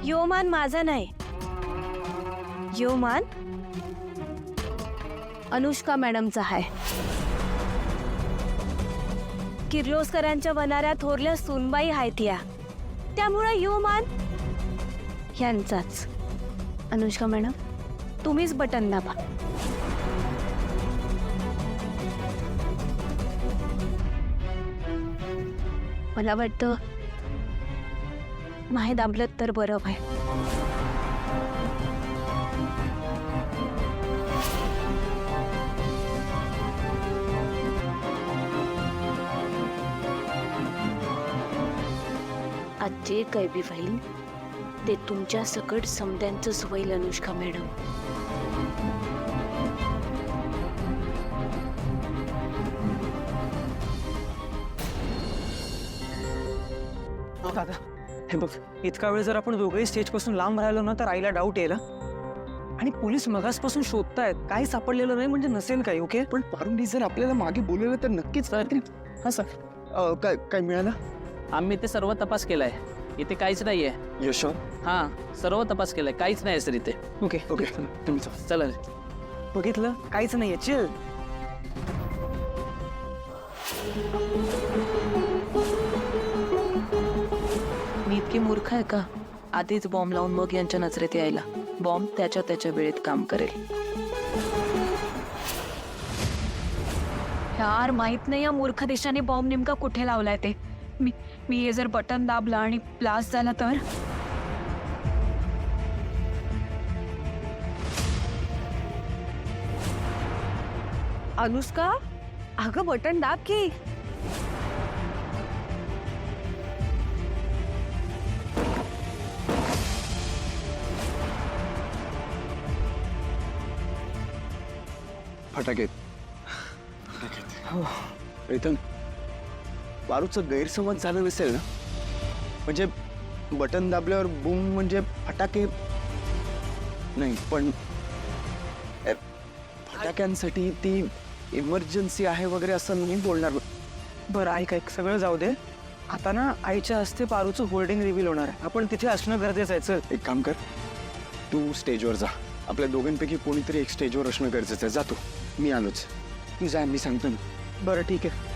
यो मान माझा नाही, यो मान अनुष्का मॅडमचा आहे. किर्लोस्करांच्या वनाऱ्या थोरल्या सुनबाई आहेत या, त्यामुळे यो मान यांचाच. अनुष्का मॅडम, तुम्हीच बटन दाबा. मला वाटतं नाही दाबलं तर बरं आहे. आज जे काही बी होईल ते तुमच्या सकट समद्यांचंच होईल अनुष्का मॅडम. दादा हे बघ, इतका वेळ जर आपण दोघंही स्टेज पासून लांब राहिलो ना तर आईला डाऊट येईल. आणि पोलीस मगासपासून शोधतायत, काही सापडलेलं नाही म्हणजे नसेल काही. ओके, पण पारुंडी जर आपल्याला मागे बोलवलं तर नक्कीच. हा सर. काय मिळालं? आम्ही ते सर्व तपास केलाय, इथे काहीच नाहीये. यश, हा, सर्व तपास केलाय, काहीच नाही सर इथे. ओके ओके तुम्ही चला. बघितलं, काहीच नाहीये. चिल. मी इतकी मूर्ख आहे का? आधीच बॉम्ब लावून मग यांच्या नजरेत यायला. बॉम्ब त्याच्या वेळेत काम करेल. यार माहित नाही या मूर्ख देशाने बॉम्ब नेमका कुठे लावलाय ते. मी हे जर बटन दाबलं आणि ब्लास्ट झाला तर. अनुष्का, अगं बटन दाब की. फटाके. प्रीतम, पारूचं गैरसमज झालं नसेल ना? म्हणजे बटन दाबल्यावर बूम म्हणजे फटाके नाही, पण फटाक्यांसाठी ती इमर्जन्सी आहे वगैरे असं नाही बोलणार. बरं ऐक ऐक, सगळं जाऊ दे. आता ना आईच्या हस्ते पारूचं होल्डिंग रिव्हील होणार आहे. आपण तिथे असणं गरजेचं आहे. चल एक काम कर, तू स्टेजवर जा. आपल्या दोघांपैकी कोणीतरी एक स्टेजवर असणं गरजेचं आहे. जातो, मी आलोच. तू जा, मी सांगतो ना. बरं ठीक आहे.